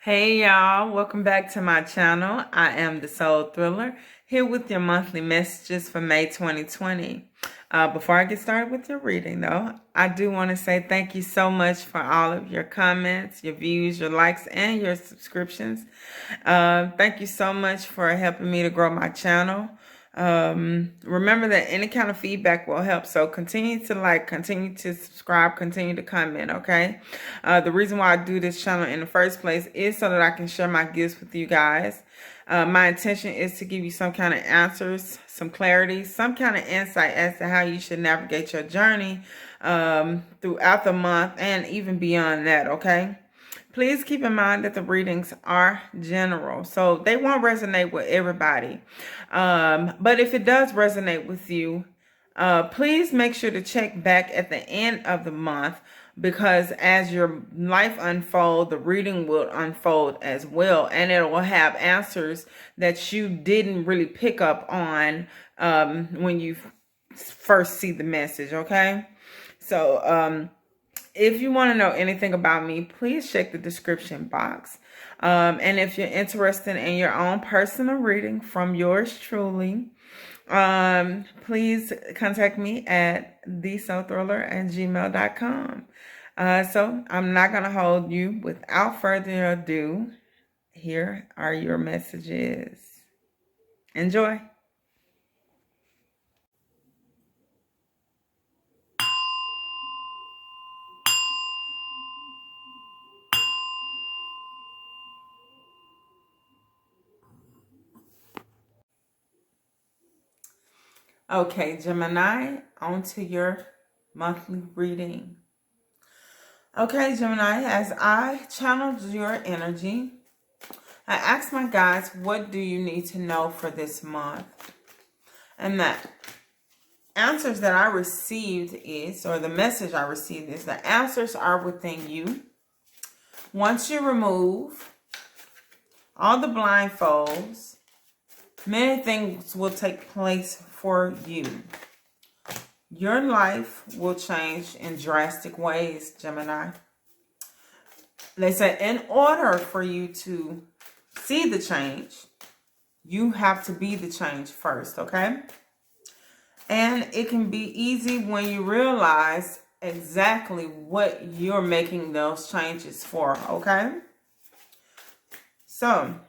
Hey y'all, welcome back to my channel. I am the Soul Thriller, here with your monthly messages for May 2020. Before I get started with your reading though, I do want to say thank you so much for all of your comments, your views, your likes, and your subscriptions. Thank you so much for helping me to grow my channel. Remember that any kind of feedback will help, so continue to like, continue to subscribe, continue to comment. Okay, the reason why I do this channel in the first place is so that I can share my gifts with you guys. My intention is to give you some kind of answers, some clarity, some kind of insight as to how you should navigate your journey throughout the month and even beyond that. Okay, please keep in mind that the readings are general, so they won't resonate with everybody. But if it does resonate with you, please make sure to check back at the end of the month, because as your life unfolds, the reading will unfold as well, and it will have answers that you didn't really pick up on when you first see the message. Okay, so if you want to know anything about me, please check the description box. And if you're interested in your own personal reading from yours truly, please contact me at thesoulthriller@gmail.com. So I'm not going to hold you. Without further ado, here are your messages. Enjoy. Okay, Gemini, on to your monthly reading. Okay, Gemini, as I channeled your energy, I asked my guides, what do you need to know for this month? And the answers that I received is, or the message I received is, the answers are within you. Once you remove all the blindfolds, many things will take place for you. Your life will change in drastic ways, Gemini. They said in order for you to see the change, you have to be the change first, okay? And it can be easy when you realize exactly what you're making those changes for, okay? So,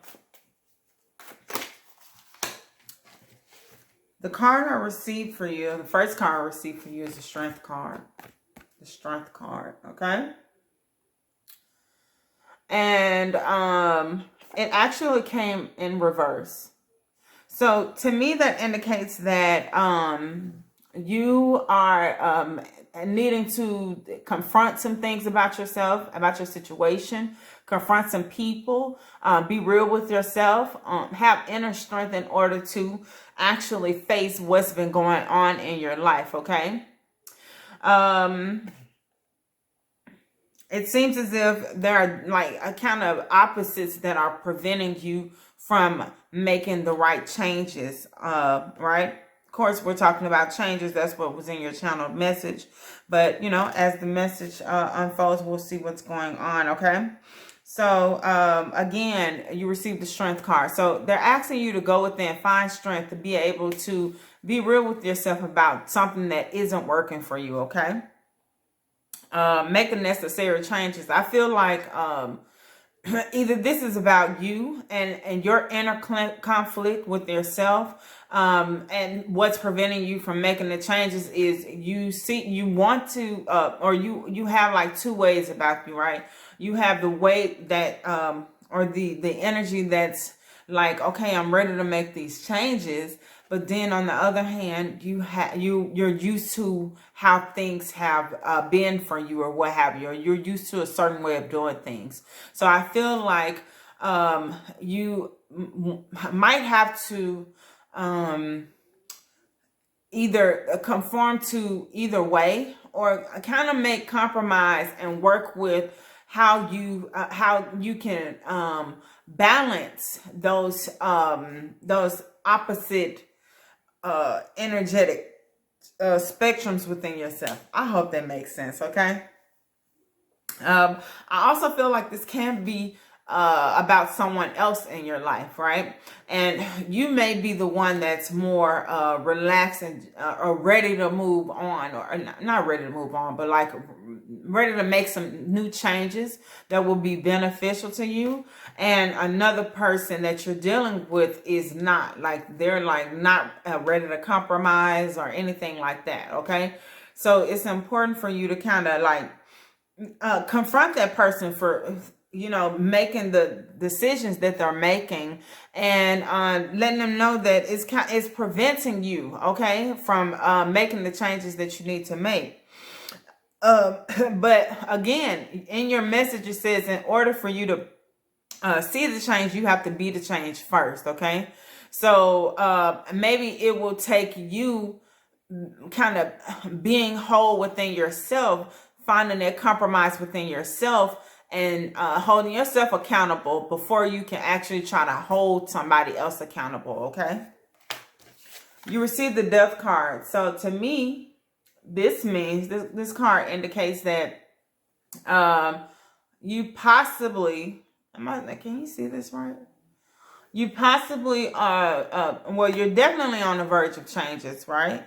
the card I received for you, the first card I received for you is the Strength card. The Strength card, okay? And it actually came in reverse. So to me, that indicates that you are needing to confront some things about yourself, about your situation, confront some people, be real with yourself, have inner strength in order to actually face what's been going on in your life, okay? It seems as if there are like a kind of opposites that are preventing you from making the right changes, right? Of course, we're talking about changes. That's what was in your channel message. But, you know, as the message unfolds, we'll see what's going on, okay? So, again, you received the Strength card. So they're asking you to go within, find strength to be able to be real with yourself about something that isn't working for you, okay? Making necessary changes. I feel like either this is about you and your inner conflict with yourself, and what's preventing you from making the changes is you want to, or you have like two ways about you, right? You have the way that or the energy that's like, okay, I'm ready to make these changes. But then on the other hand, you're used to how things have been for you, or what have you, or you're used to a certain way of doing things. So I feel like you might have to either conform to either way, or kind of make compromise and work with how you can balance those opposite energetic spectrums within yourself. I hope that makes sense, okay? I also feel like this can be about someone else in your life, right? And you may be the one that's more relaxed and or ready to move on, or not ready to move on, but like ready to make some new changes that will be beneficial to you. And another person that you're dealing with is not, like they're like not ready to compromise or anything like that, okay? So it's important for you to kind of like confront that person for, you know, making the decisions that they're making, and letting them know that it's preventing you, okay, from making the changes that you need to make. But again, in your message, it says in order for you to see the change, you have to be the change first, okay? So maybe it will take you kind of being whole within yourself, finding that compromise within yourself, and holding yourself accountable before you can actually try to hold somebody else accountable, okay? You received the Death card. So to me, this means, this card indicates that you possibly, can you see this right? You possibly well, you're definitely on the verge of changes, right?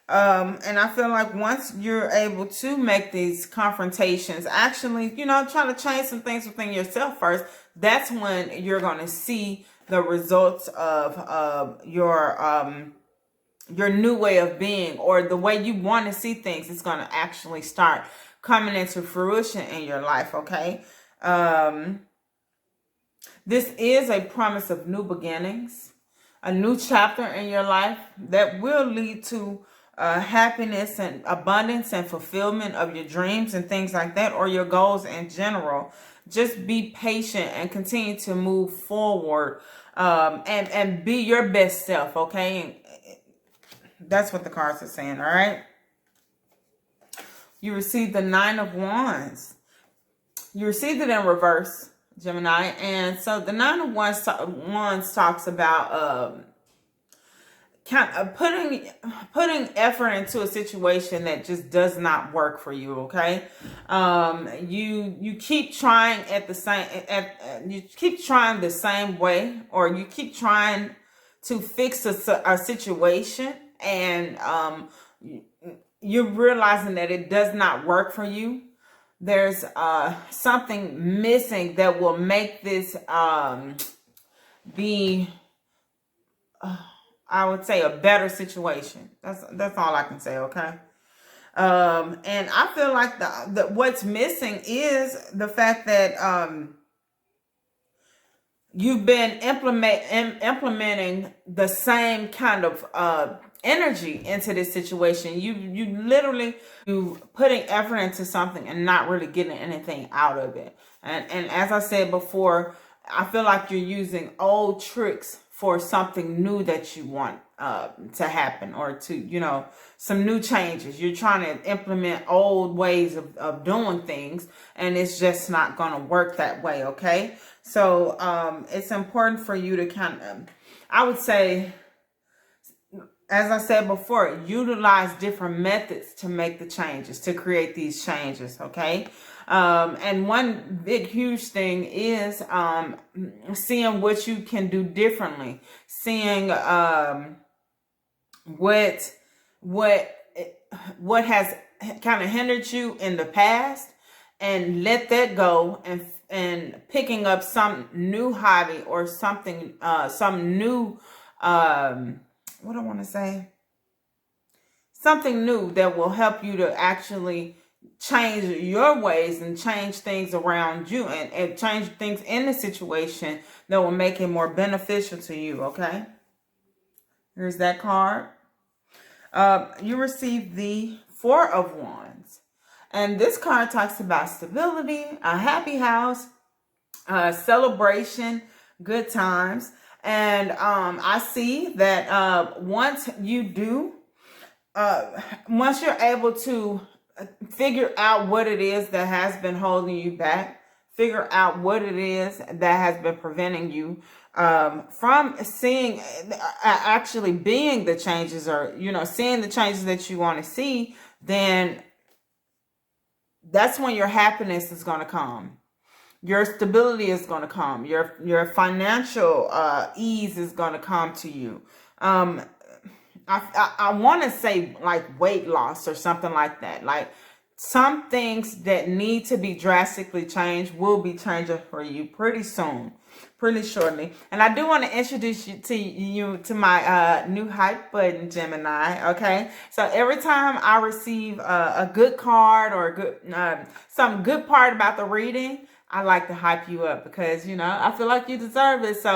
And I feel like once you're able to make these confrontations, actually, you know, trying to change some things within yourself first, that's when you're going to see the results of your new way of being, or the way you want to see things. It's going to actually start coming into fruition in your life, okay? This is a promise of new beginnings, a new chapter in your life that will lead to happiness and abundance and fulfillment of your dreams and things like that, or your goals in general. Just be patient and continue to move forward, and be your best self, okay? That's what the cards are saying, all right? You received the Nine of Wands. You received it in reverse, Gemini. And so the Nine of Wands talks about kind of putting effort into a situation that just does not work for you, okay? You keep trying you keep trying the same way, or you keep trying to fix a situation, and you're realizing that it does not work for you. There's something missing that will make this be I would say a better situation. That's all I can say, okay? And I feel like what's missing is the fact that you've been implementing the same kind of energy into this situation. You literally putting effort into something and not really getting anything out of it. And as I said before, I feel like you're using old tricks for something new that you want to happen, or to, you know, some new changes. You're trying to implement old ways of doing things, and it's just not going to work that way, okay? So it's important for you to kind of, I would say, as I said before, utilize different methods to make the changes, to create these changes, okay? And one big, huge thing is seeing what you can do differently, seeing what has kind of hindered you in the past, and let that go, and picking up some new hobby, or something, some new, what do I want to say? Something new that will help you to actually change your ways and change things around you, and change things in the situation that will make it more beneficial to you, okay? Here's that card. You received the Four of Wands. And this card talks about stability, a happy house, celebration, good times. And I see that once you're able to figure out what it is that has been holding you back, figure out what it is that has been preventing you from seeing, actually being the changes, or, you know, seeing the changes that you want to see, then that's when your happiness is going to come. Your stability is going to come. Your financial ease is going to come to you. I want to say like weight loss or something like that. Like some things that need to be drastically changed will be changing for you pretty soon, pretty shortly. And I do want to introduce you to my new hype button, Gemini. Okay, so every time I receive a good card or a good some good part about the reading, I like to hype you up because, you know, I feel like you deserve it. So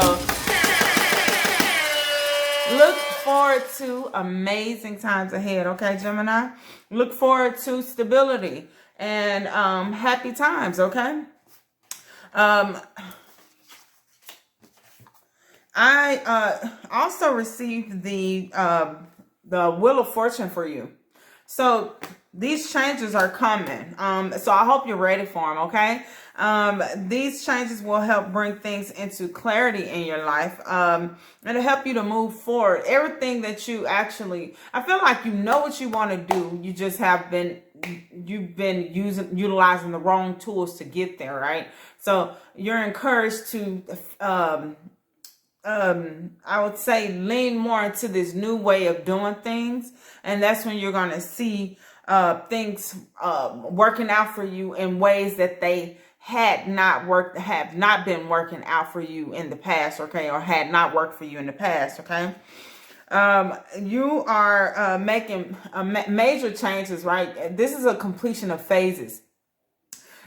look forward to amazing times ahead, okay, Gemini? Look forward to stability and happy times, okay? I also received the Wheel of Fortune for you. So these changes are coming. So I hope you're ready for them, okay? These changes will help bring things into clarity in your life. It'll help you to move forward. Everything that you actually, I feel like you know what you want to do. You just you've been utilizing the wrong tools to get there, right? So you're encouraged to, I would say lean more into this new way of doing things. And that's when you're going to see things working out for you in ways that they have not been working out for you in the past, okay, or had not worked for you in the past, okay. You are making major changes, right? This is a completion of phases.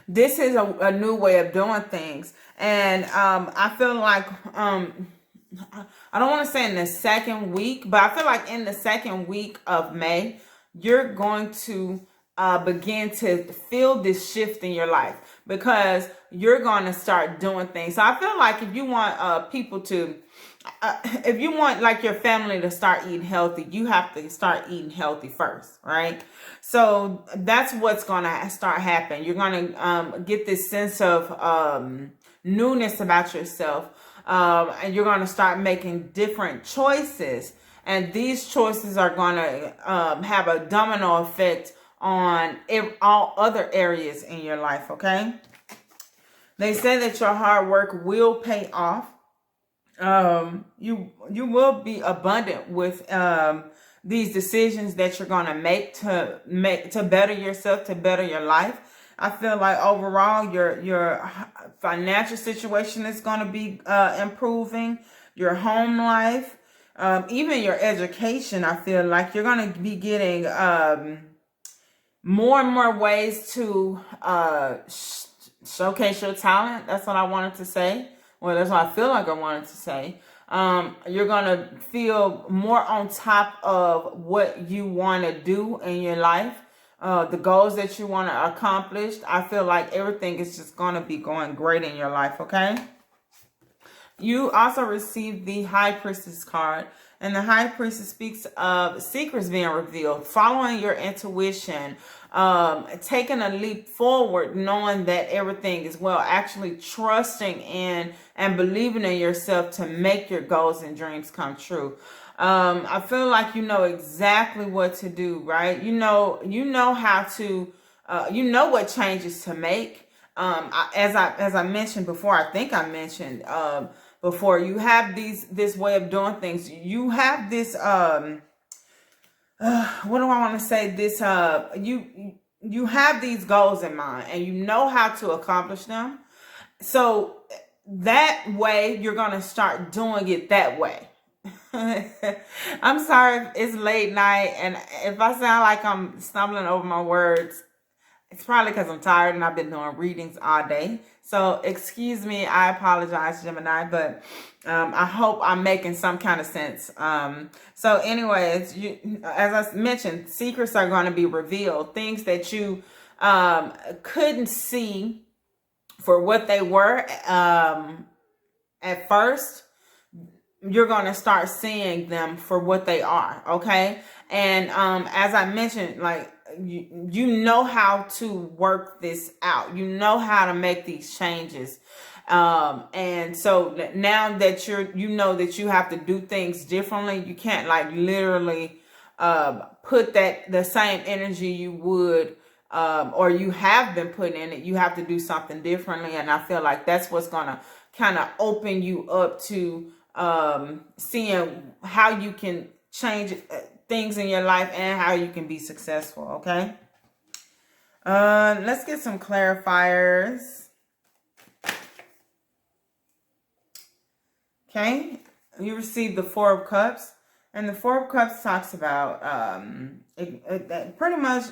This is a new way of doing things, and I feel like I don't want to say in the second week, but I feel like in the second week of May, you're going to begin to feel this shift in your life because you're going to start doing things. So I feel like if you want people to, if you want like your family to start eating healthy, you have to start eating healthy first, right? So that's what's going to start happening. You're going to get this sense of newness about yourself, and you're going to start making different choices. And these choices are going to have a domino effect on all other areas in your life, okay? They say that your hard work will pay off. You will be abundant with these decisions that you're going to make to better yourself, to better your life. I feel like overall your financial situation is going to be improving, your home life, even your education. I feel like you're going to be getting more and more ways to showcase your talent. That's what I wanted to say. Well, that's what I feel like I wanted to say. You're going to feel more on top of what you want to do in your life, the goals that you want to accomplish. I feel like everything is just going to be going great in your life, okay? You also received the High Priestess card. And the High Priestess speaks of secrets being revealed, following your intuition, taking a leap forward, knowing that everything is well, actually trusting in and believing in yourself to make your goals and dreams come true. I feel like you know exactly what to do, right? You know how to, you know what changes to make. As I mentioned before, I think I mentioned, before, you have this way of doing things. You have this what do I want to say? This you have these goals in mind and you know how to accomplish them. So that way you're going to start doing it that way. I'm sorry if it's late night and if I sound like I'm stumbling over my words, it's probably because I'm tired and I've been doing readings all day. So excuse me, I apologize, Gemini, but I hope I'm making some kind of sense. So anyways, as I mentioned, secrets are going to be revealed. Things that you couldn't see for what they were at first, you're going to start seeing them for what they are, okay? And as I mentioned, like, you know how to work this out. You know how to make these changes. And so now that you know that you have to do things differently, you can't like literally put the same energy you would or you have been put in it, you have to do something differently. And I feel like that's what's going to kind of open you up to seeing how you can change things in your life and how you can be successful. Okay. Let's get some clarifiers. Okay, you received the Four of Cups, and the Four of Cups talks about pretty much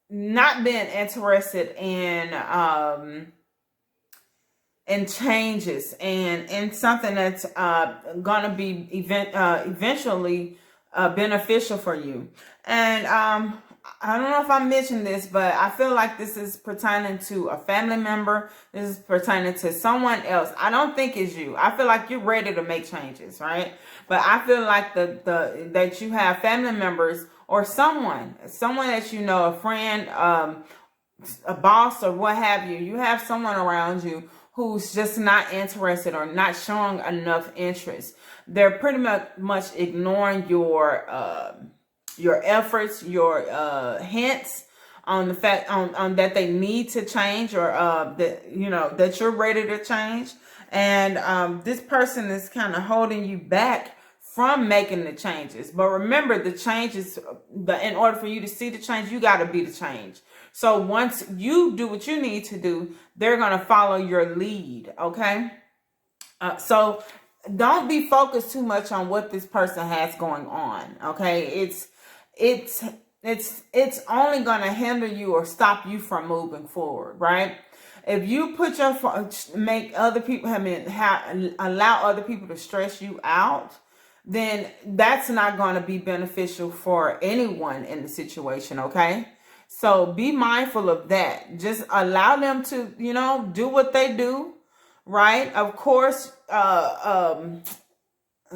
not being interested in changes and in something that's gonna be eventually beneficial for you. And I don't know if I mentioned this, but I feel like this is pertaining to a family member. This is pertaining to someone else. I don't think it's you. I feel like you're ready to make changes, right? But I feel like that you have family members or someone that you know, a friend, a boss, or what have you. You have someone around you who's just not interested or not showing enough interest. They're pretty much ignoring your efforts, your hints on the fact on that they need to change, or that you're ready to change. And this person is kind of holding you back from making the changes. But remember, the changes, in order for you to see the change, you got to be the change. So once you do what you need to do, they're going to follow your lead. Okay. So don't be focused too much on what this person has going on. Okay. It's only going to hinder you or stop you from moving forward, right? If you put make other people, allow other people to stress you out, then that's not going to be beneficial for anyone in the situation, okay? So be mindful of that. Just allow them to, do what they do, right? Of course, what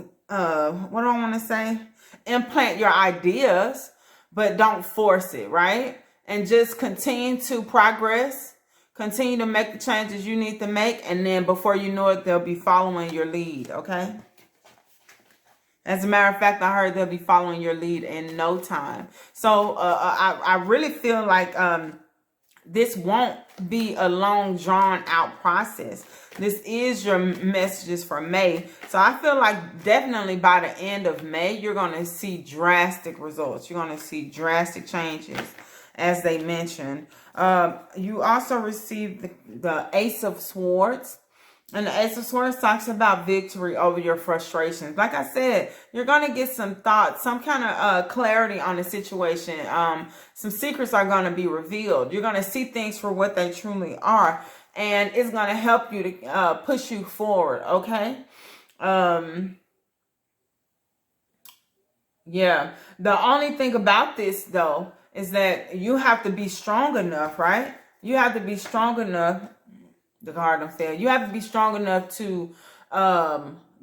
do I want to say? Implant your ideas, but don't force it, right? And just continue to progress, continue to make the changes you need to make, and then before you know it, they'll be following your lead, okay? As a matter of fact, I heard they'll be following your lead in no time. So I really feel like this won't be a long, drawn-out process. This is your messages for May. So I feel like definitely by the end of May, you're going to see drastic results. You're going to see drastic changes, as they mentioned. You also received the Ace of Swords. And the Ace of Swords talks about victory over your frustrations. Like I said, you're going to get some thoughts, some kind of clarity on the situation. Some secrets are going to be revealed. You're going to see things for what they truly are. And it's going to help you to push you forward, okay? Yeah. The only thing about this, though, is that you have to be strong enough, right? You have to be strong enough. The card don't fail. You have to be strong enough to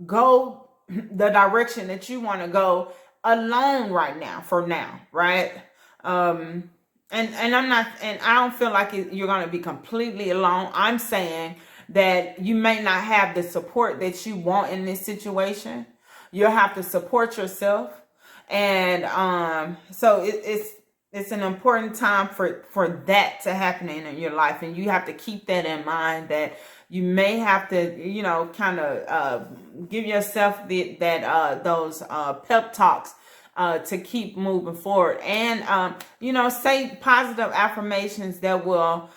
go the direction that you want to go alone right now, for now, right? And I'm not, and I don't feel like you're going to be completely alone. I'm saying that you may not have the support that you want in this situation. You'll have to support yourself. And so it's an important time for that to happen in your life. And you have to keep that in mind, that you may have to, kind of give yourself those pep talks to keep moving forward. And, say positive affirmations that will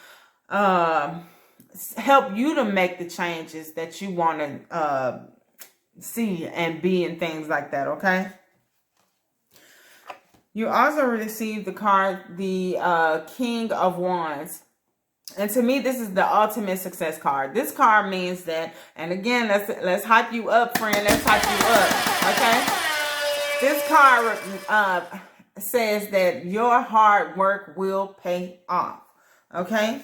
help you to make the changes that you want to see and be, and things like that, okay? You also received the card, the King of Wands. And to me, this is the ultimate success card. This card means that, and again, let's hype you up, friend. Let's hype you up, okay? This card says that your hard work will pay off, okay?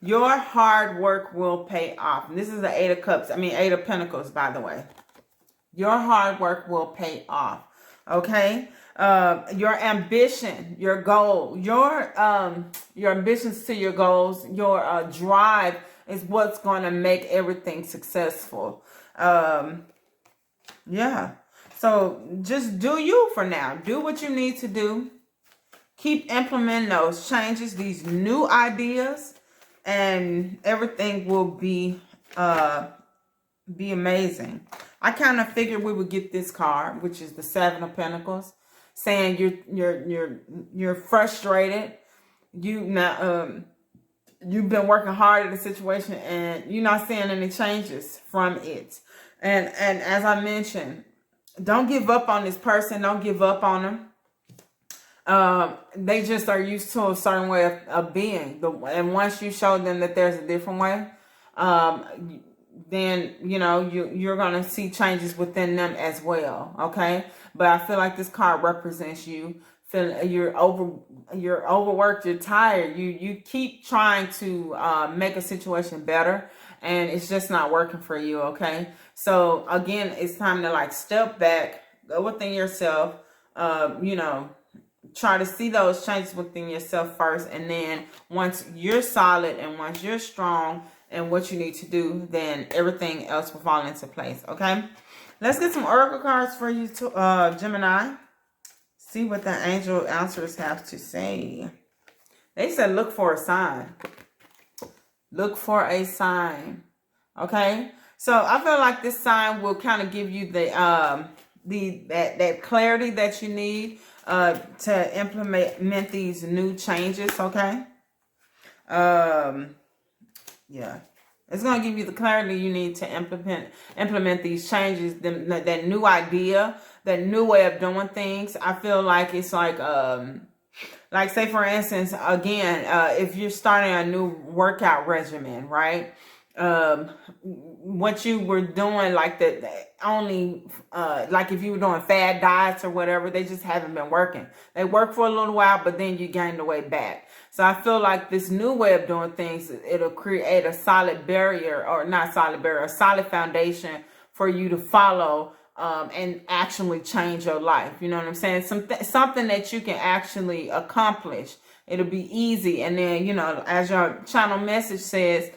Your hard work will pay off. And this is the Eight of Pentacles, by the way. Your hard work will pay off, okay? Your ambition, your goal, your ambitions to your goals, your drive is what's going to make everything successful. Yeah. So just do you for now. Do what you need to do. Keep implementing those changes, these new ideas, and everything will be amazing. I kind of figured we would get this card, which is the Seven of Pentacles, saying you're frustrated. You've been working hard at the situation and you're not seeing any changes from it. And as I mentioned, don't give up on this person. Don't give up on them. They just are used to a certain way of being. And once you show them that there's a different way, then, you know, you're going to see changes within them as well. Okay. But I feel like this card represents you. You're overworked, you're tired. You keep trying to make a situation better, and it's just not working for you. Okay. So again, it's time to like step back, go within yourself, you know, try to see those changes within yourself first. And then once you're solid and once you're strong and what you need to do, then everything else will fall into place. Okay. Let's get some oracle cards for you, Gemini. See what the angel answers have to say. They said look for a sign. Look for a sign. Okay. So I feel like this sign will kind of give you that clarity that you need to implement these new changes. Okay. Yeah. It's going to give you the clarity you need to implement these changes, that new idea, that new way of doing things. I feel like it's like say for instance, again, if you're starting a new workout regimen, right? What you were doing, like like if you were doing fad diets or whatever, they just haven't been working. They work for a little while, but then you gain the weight back. So I feel like this new way of doing things, it'll create a solid barrier, or not solid barrier, a solid foundation for you to follow and actually change your life. You know what I'm saying? Something that you can actually accomplish. It'll be easy. And then, you know, as your channel message says,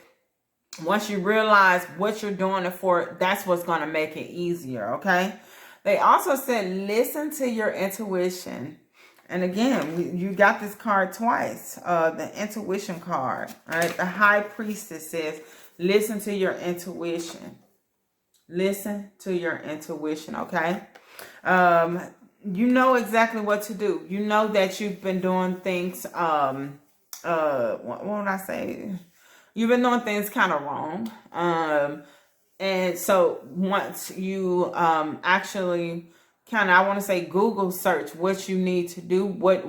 once you realize what you're doing it for, that's what's going to make it easier. Okay. They also said, listen to your intuition. And again, you got this card twice, the intuition card, right? The High Priestess says, listen to your intuition. Listen to your intuition, okay? You know exactly what to do. You know that you've been doing things, what would I say? You've been doing things kind of wrong. And so once you actually kind of, I want to say, Google search what you need to do, what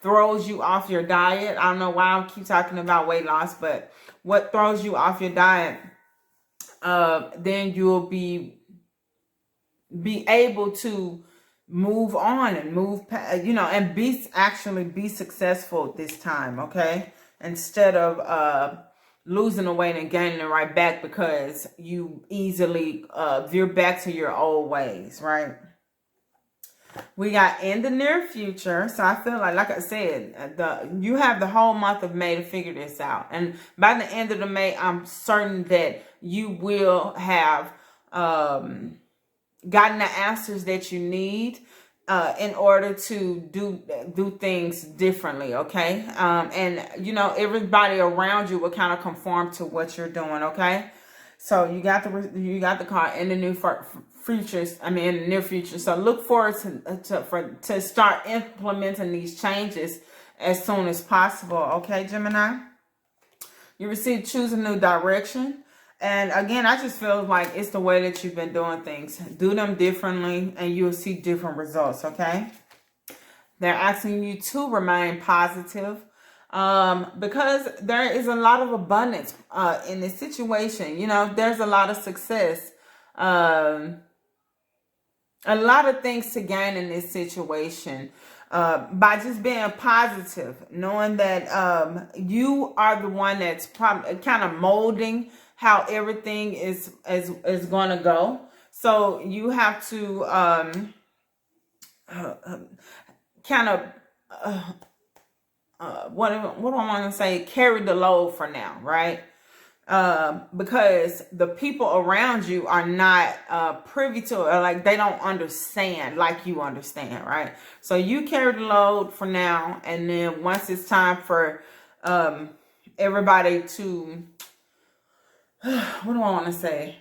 throws you off your diet. I don't know why I keep talking about weight loss, but what throws you off your diet, then you'll be able to move on and move past, you know, and actually be successful this time. Okay. Instead of losing the weight and gaining it right back because you easily veer back to your old ways, right? We got in the near future. So I feel like I said, you have the whole month of May to figure this out. And by the end of the May, I'm certain that you will have gotten the answers that you need in order to do things differently. Okay. And you know, everybody around you will kind of conform to what you're doing. Okay. So you got the card in the new futures. I mean, in the near future. So look forward to start implementing these changes as soon as possible. Okay, Gemini. You receive choose a new direction. And again, I just feel like it's the way that you've been doing things. Do them differently and you'll see different results, okay? They're asking you to remain positive because there is a lot of abundance in this situation. You know, there's a lot of success. A lot of things to gain in this situation by just being positive, knowing that you are the one that's probably kind of molding how everything is going to go. So you have to kind of what do I want to say? Carry the load for now, right? because the people around you are not privy to it, or like they don't understand like you understand, right? So you carry the load for now, and then once it's time for everybody to what do I want to say?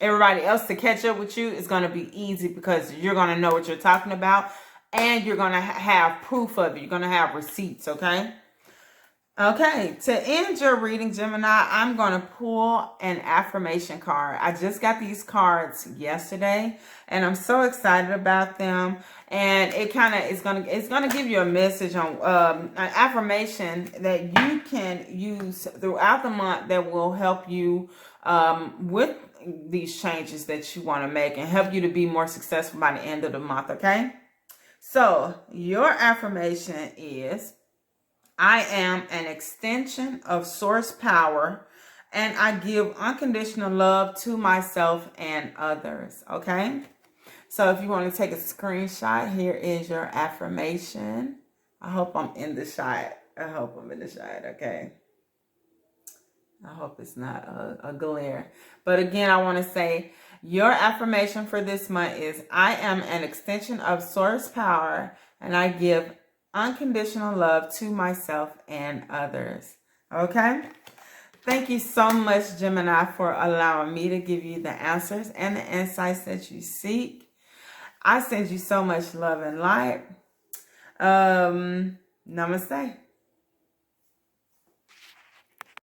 Everybody else to catch up with you, is going to be easy because you're going to know what you're talking about, and you're going to have proof of it. You're going to have receipts, okay? Okay, to end your reading, Gemini, I'm going to pull an affirmation card. I just got these cards yesterday, and I'm so excited about them. And it kind of is going to give you a message on an affirmation that you can use throughout the month that will help you with these changes that you want to make, and help you to be more successful by the end of the month. Okay, so your affirmation is: I am an extension of source power, and I give unconditional love to myself and others. Okay, so if you want to take a screenshot, here is your affirmation. I hope I'm in the shot. Okay, I hope it's not a glare. But again, I want to say your affirmation for this month is: I am an extension of source power, and I give unconditional love to myself and others. Okay? Thank you so much, Gemini, for allowing me to give you the answers and the insights that you seek. I send you so much love and light. Namaste.